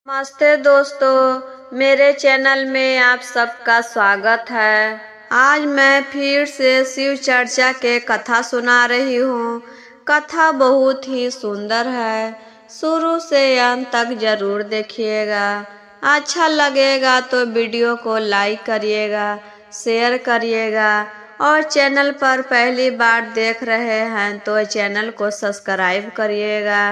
नमस्ते दोस्तों, मेरे चैनल में आप सबका स्वागत है। आज मैं फिर से शिव चर्चा के कथा सुना रही हूँ। कथा बहुत ही सुंदर है, शुरू से अंत तक जरूर देखिएगा। अच्छा लगेगा तो वीडियो को लाइक करिएगा, शेयर करिएगा और चैनल पर पहली बार देख रहे हैं तो चैनल को सब्सक्राइब करिएगा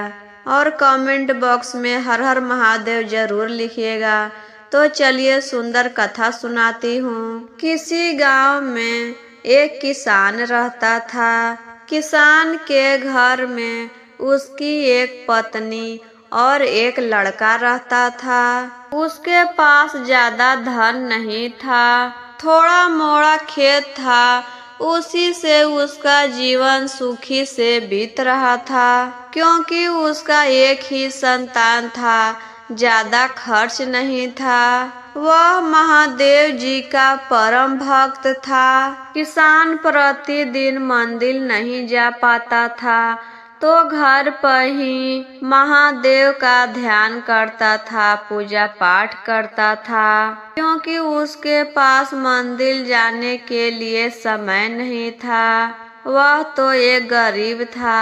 और कमेंट बॉक्स में हर हर महादेव जरूर लिखिएगा। तो चलिए सुंदर कथा सुनाती हूँ। किसी गांव में एक किसान रहता था। किसान के घर में उसकी एक पत्नी और एक लड़का रहता था। उसके पास ज्यादा धन नहीं था, थोड़ा मोड़ा खेत था, उसी से उसका जीवन सुखी से बीत रहा था। क्योंकि उसका एक ही संतान था, ज्यादा खर्च नहीं था। वह महादेव जी का परम भक्त था। किसान प्रतिदिन मंदिर नहीं जा पाता था तो घर पर ही महादेव का ध्यान करता था, पूजा पाठ करता था। क्योंकि उसके पास मंदिर जाने के लिए समय नहीं था। वह तो एक गरीब था।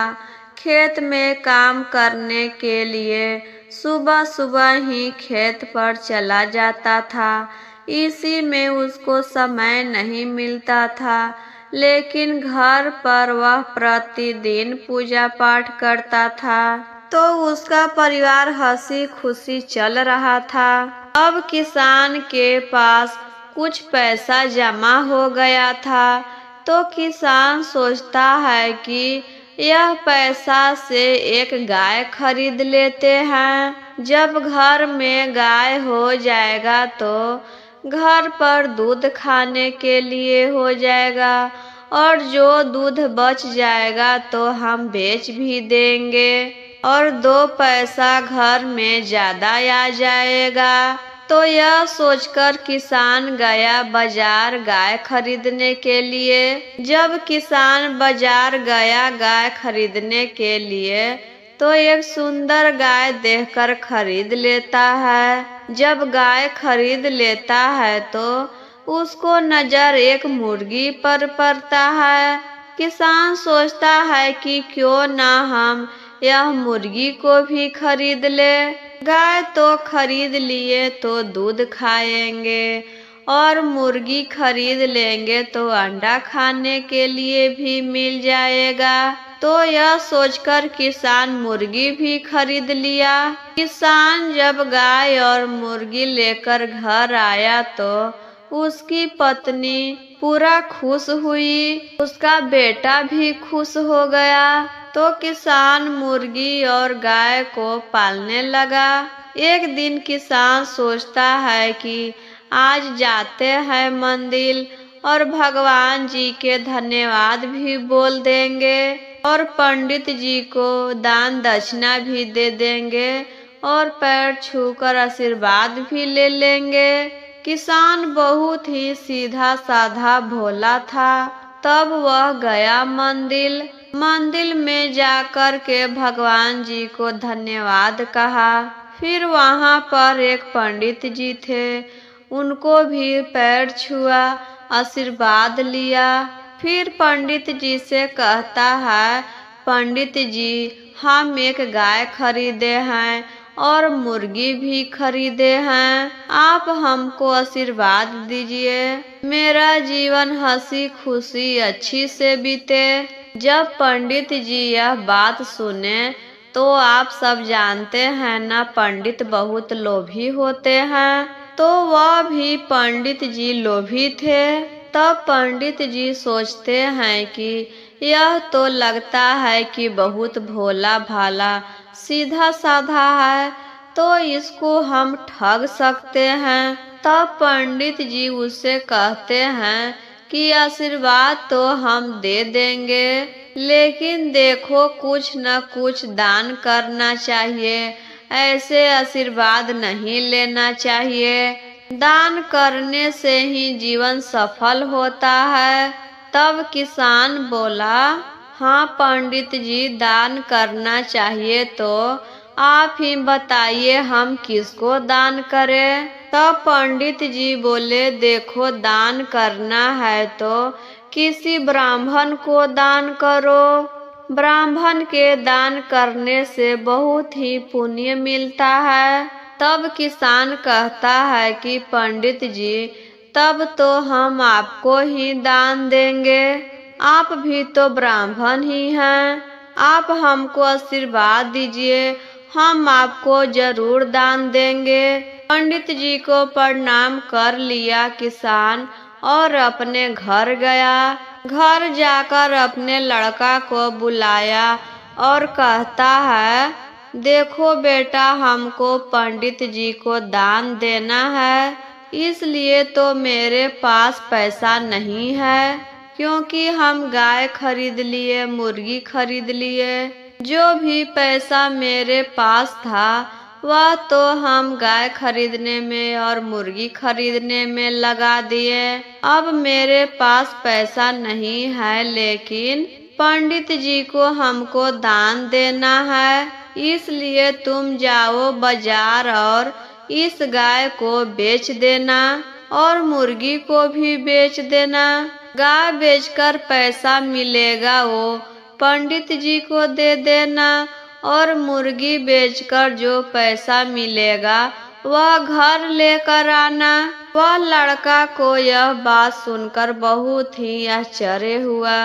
खेत में काम करने के लिए सुबह सुबह ही खेत पर चला जाता था। इसी में उसको समय नहीं मिलता था, लेकिन घर पर वह प्रतिदिन पूजा पाठ करता था तो उसका परिवार हंसी खुशी चल रहा था। अब किसान के पास कुछ पैसा जमा हो गया था तो किसान सोचता है कि यह पैसा से एक गाय खरीद लेते हैं। जब घर में गाय हो जाएगा तो घर पर दूध खाने के लिए हो जाएगा और जो दूध बच जाएगा तो हम बेच भी देंगे और दो पैसा घर में ज्यादा आ जाएगा। तो यह सोचकर किसान गया बाजार गाय खरीदने के लिए। जब किसान बाजार गया गाय खरीदने के लिए तो एक सुंदर गाय देखकर खरीद लेता है। जब गाय खरीद लेता है तो उसको नजर एक मुर्गी पर पड़ता है। किसान सोचता है कि क्यों ना हम यह मुर्गी को भी खरीद ले। गाय तो खरीद लिए तो दूध खाएंगे और मुर्गी खरीद लेंगे तो अंडा खाने के लिए भी मिल जाएगा। तो यह सोचकर किसान मुर्गी भी खरीद लिया। किसान जब गाय और मुर्गी लेकर घर आया तो उसकी पत्नी पूरा खुश हुई, उसका बेटा भी खुश हो गया। तो किसान मुर्गी और गाय को पालने लगा। एक दिन किसान सोचता है कि आज जाते हैं मंदिर और भगवान जी के धन्यवाद भी बोल देंगे और पंडित जी को दान दक्षिणा भी दे देंगे और पैर छूकर आशीर्वाद भी ले लेंगे। किसान बहुत ही सीधा साधा भोला था। तब वह गया मंदिर में जाकर के भगवान जी को धन्यवाद कहा। फिर वहां पर एक पंडित जी थे, उनको भी पैर छुआ, आशीर्वाद लिया। फिर पंडित जी से कहता है, पंडित जी हम एक गाय खरीदे हैं और मुर्गी भी खरीदे हैं, आप हमको आशीर्वाद दीजिए, मेरा जीवन हंसी खुशी अच्छी से बीते। जब पंडित जी यह बात सुने तो आप सब जानते हैं ना, पंडित बहुत लोभी होते हैं। तो वह भी पंडित जी लोभी थे। तब पंडित जी सोचते हैं कि यह तो लगता है कि बहुत भोला भाला सीधा साधा है, तो इसको हम ठग सकते हैं। तब पंडित जी उससे कहते हैं कि आशीर्वाद तो हम दे देंगे, लेकिन देखो कुछ न कुछ दान करना चाहिए, ऐसे आशीर्वाद नहीं लेना चाहिए। दान करने से ही जीवन सफल होता है। तब किसान बोला, हाँ पंडित जी दान करना चाहिए तो आप ही बताइए हम किसको दान करें। तब पंडित जी बोले, देखो दान करना है तो किसी ब्राह्मण को दान करो। ब्राह्मण के दान करने से बहुत ही पुण्य मिलता है। तब किसान कहता है कि पंडित जी, तब तो हम आपको ही दान देंगे, आप भी तो ब्राह्मण ही हैं। आप हमको आशीर्वाद दीजिए, हम आपको जरूर दान देंगे। पंडित जी को प्रणाम कर लिया किसान और अपने घर गया। घर जाकर अपने लड़का को बुलाया और कहता है, देखो बेटा, हमको पंडित जी को दान देना है, इसलिए तो मेरे पास पैसा नहीं है, क्योंकि हम गाय खरीद लिए, मुर्गी खरीद लिए। जो भी पैसा मेरे पास था वह तो हम गाय खरीदने में और मुर्गी खरीदने में लगा दिए। अब मेरे पास पैसा नहीं है, लेकिन पंडित जी को हमको दान देना है, इसलिए तुम जाओ बाजार और इस गाय को बेच देना और मुर्गी को भी बेच देना। गाय बेचकर पैसा मिलेगा वो पंडित जी को दे देना और मुर्गी बेचकर जो पैसा मिलेगा वह घर लेकर आना। वह लड़का को यह बात सुनकर बहुत ही आश्चर्य हुआ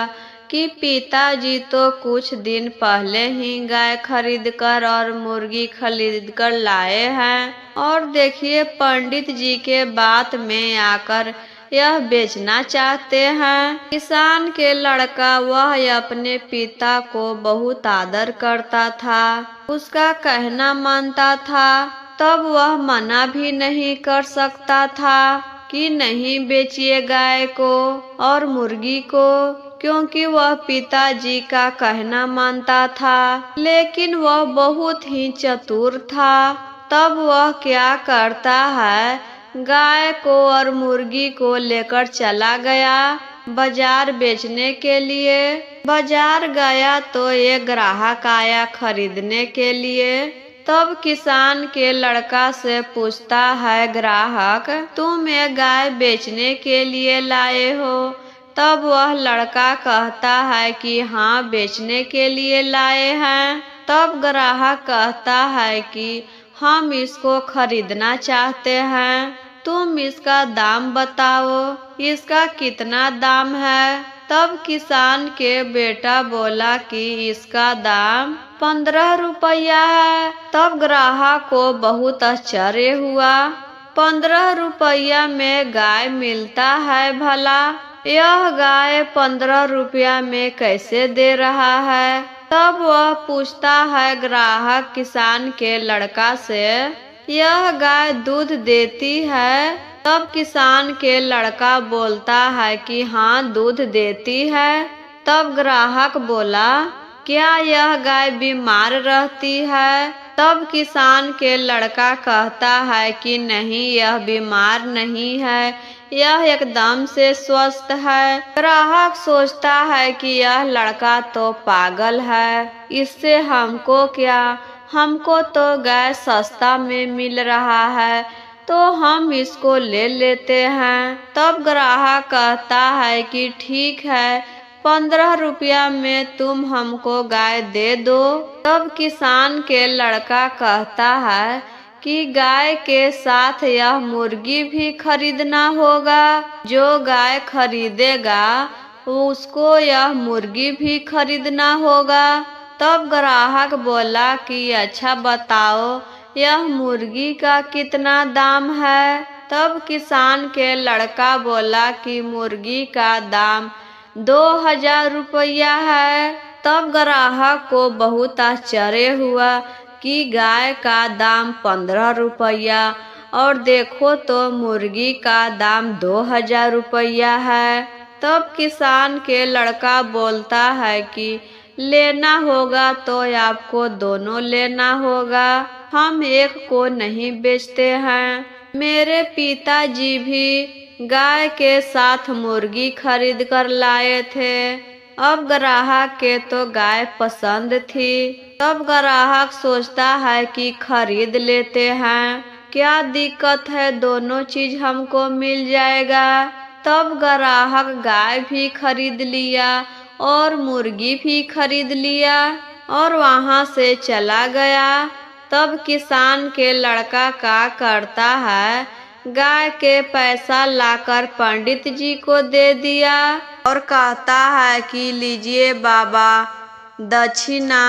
कि पिताजी तो कुछ दिन पहले ही गाय खरीदकर और मुर्गी खरीदकर लाए हैं, और देखिए पंडित जी के बात में आकर यह बेचना चाहते हैं। किसान के लड़का वह अपने पिता को बहुत आदर करता था, उसका कहना मानता था, तब वह मना भी नहीं कर सकता था कि नहीं बेचिए गाय को और मुर्गी को, क्योंकि वह पिताजी का कहना मानता था। लेकिन वह बहुत ही चतुर था। तब वह क्या करता है, गाय को और मुर्गी को लेकर चला गया बाजार बेचने के लिए। बाजार गया तो एक ग्राहक आया खरीदने के लिए। तब किसान के लड़का से पूछता है ग्राहक, तुम ये गाय बेचने के लिए लाए हो? तब वह लड़का कहता है कि हाँ, बेचने के लिए लाए हैं। तब ग्राहक कहता है कि हम इसको खरीदना चाहते हैं, तुम इसका दाम बताओ, इसका कितना दाम है? तब किसान के बेटा बोला कि इसका दाम 15 रुपया है। तब ग्राहक को बहुत आश्चर्य हुआ, 15 रुपया में गाय मिलता है भला? यह गाय 15 रुपया में कैसे दे रहा है? तब वह पूछता है ग्राहक किसान के लड़का से, यह गाय दूध देती है? तब किसान के लड़का बोलता है कि हाँ, दूध देती है। तब ग्राहक बोला, क्या यह गाय बीमार रहती है? तब किसान के लड़का कहता है कि नहीं, यह बीमार नहीं है, यह एकदम से स्वस्थ है। ग्राहक सोचता है कि यह लड़का तो पागल है, इससे हमको क्या, हमको तो गाय सस्ता में मिल रहा है, तो हम इसको ले लेते हैं। तब ग्राहक कहता है कि ठीक है, 15 रुपया में तुम हमको गाय दे दो। तब किसान के लड़का कहता है कि गाय के साथ यह मुर्गी भी खरीदना होगा। जो गाय खरीदेगा उसको यह मुर्गी भी खरीदना होगा। तब ग्राहक बोला कि अच्छा बताओ, यह मुर्गी का कितना दाम है? तब किसान के लड़का बोला कि मुर्गी का दाम 2000 रुपया है। तब ग्राहक को बहुत आश्चर्य हुआ कि गाय का दाम 15 रुपया और देखो तो मुर्गी का दाम 2000 रुपया है। तब किसान के लड़का बोलता है कि लेना होगा तो आपको दोनों लेना होगा, हम एक को नहीं बेचते हैं। मेरे पिताजी भी गाय के साथ मुर्गी खरीद कर लाए थे, अब ग्राहक के तो गाय पसंद थी। तब ग्राहक सोचता है कि खरीद लेते हैं, क्या दिक्कत है, दोनों चीज हमको मिल जाएगा। तब ग्राहक गाय भी खरीद लिया और मुर्गी भी खरीद लिया और वहां से चला गया। तब किसान के लड़का का करता है, गाय के पैसा लाकर पंडित जी को दे दिया और कहता है कि लीजिए बाबा दक्षिणा।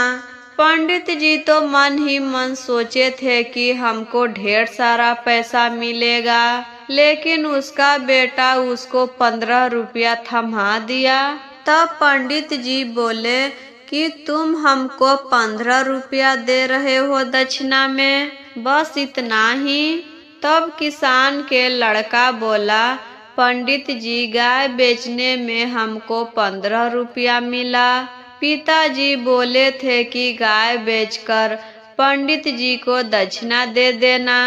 पंडित जी तो मन ही मन सोचे थे कि हमको ढेर सारा पैसा मिलेगा, लेकिन उसका बेटा उसको 15 रुपया थमा दिया। तब पंडित जी बोले कि तुम हमको 15 रुपया दे रहे हो दक्षिणा में, बस इतना ही। तब किसान के लड़का बोला, पंडित जी गाय बेचने में हमको 15 रुपया मिला। पिताजी बोले थे कि गाय बेचकर पंडित जी को दक्षिणा दे देना,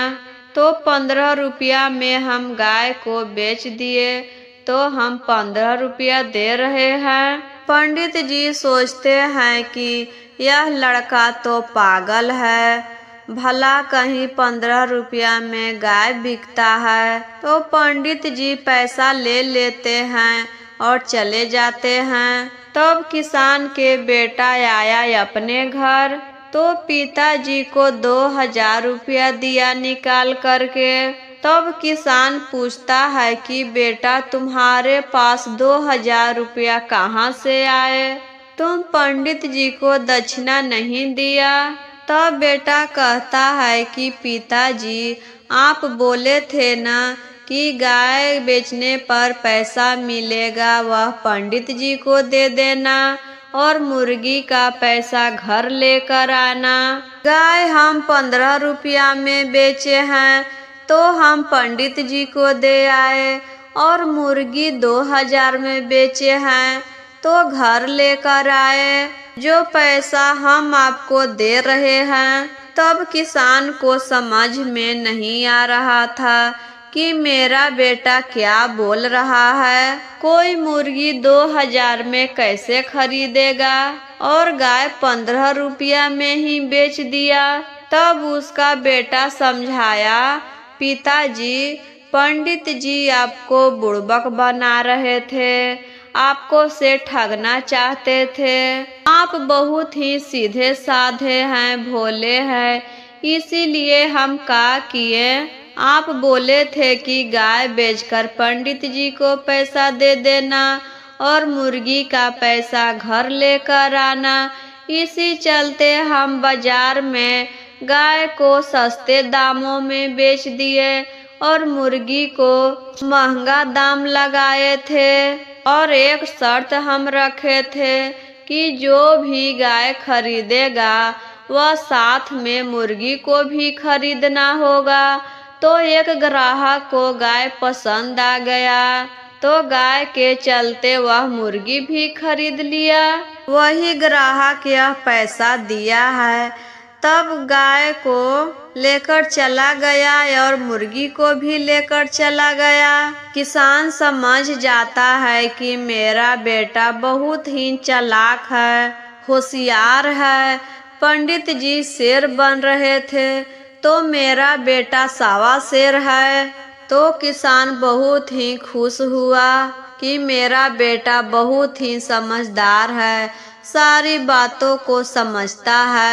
तो 15 रुपया में हम गाय को बेच दिए, तो हम 15 रुपया दे रहे हैं। पंडित जी सोचते हैं कि यह लड़का तो पागल है, भला कहीं 15 रुपया में गाय बिकता है। तो पंडित जी पैसा ले लेते हैं और चले जाते हैं। तब किसान के बेटा आया अपने घर, तो पिताजी को 2000 रुपया दिया निकाल करके। तब किसान पूछता है कि बेटा तुम्हारे पास 2000 रुपया कहाँ से आए, तुम पंडित जी को दक्षिणा नहीं दिया। तब बेटा कहता है कि पिताजी आप बोले थे ना कि गाय बेचने पर पैसा मिलेगा, वह पंडित जी को दे देना और मुर्गी का पैसा घर लेकर आना। गाय हम 15 रुपया में बेचे हैं तो हम पंडित जी को दे आए, और मुर्गी 2000 में बेचे हैं तो घर लेकर आए, जो पैसा हम आपको दे रहे हैं। तब किसान को समझ में नहीं आ रहा था कि मेरा बेटा क्या बोल रहा है, कोई मुर्गी 2000 में कैसे खरीदेगा और गाय 15 रुपया में ही बेच दिया। तब उसका बेटा समझाया, पिताजी पंडित जी आपको बुड़बक बना रहे थे, आपको से ठगना चाहते थे। आप बहुत ही सीधे साधे हैं, भोले हैं, इसीलिए हम क्या किए, आप बोले थे कि गाय बेचकर पंडित जी को पैसा दे देना और मुर्गी का पैसा घर लेकर आना। इसी चलते हम बाजार में गाय को सस्ते दामों में बेच दिए और मुर्गी को महंगा दाम लगाए थे, और एक शर्त हम रखे थे कि जो भी गाय खरीदेगा वह साथ में मुर्गी को भी खरीदना होगा। तो एक ग्राहक को गाय पसंद आ गया, तो गाय के चलते वह मुर्गी भी खरीद लिया। वही ग्राहक यह पैसा दिया है। तब गाय को लेकर चला गया और मुर्गी को भी लेकर चला गया। किसान समझ जाता है कि मेरा बेटा बहुत ही चालाक है, होशियार है। पंडित जी शेर बन रहे थे तो मेरा बेटा सावा शेर है। तो किसान बहुत ही खुश हुआ कि मेरा बेटा बहुत ही समझदार है, सारी बातों को समझता है।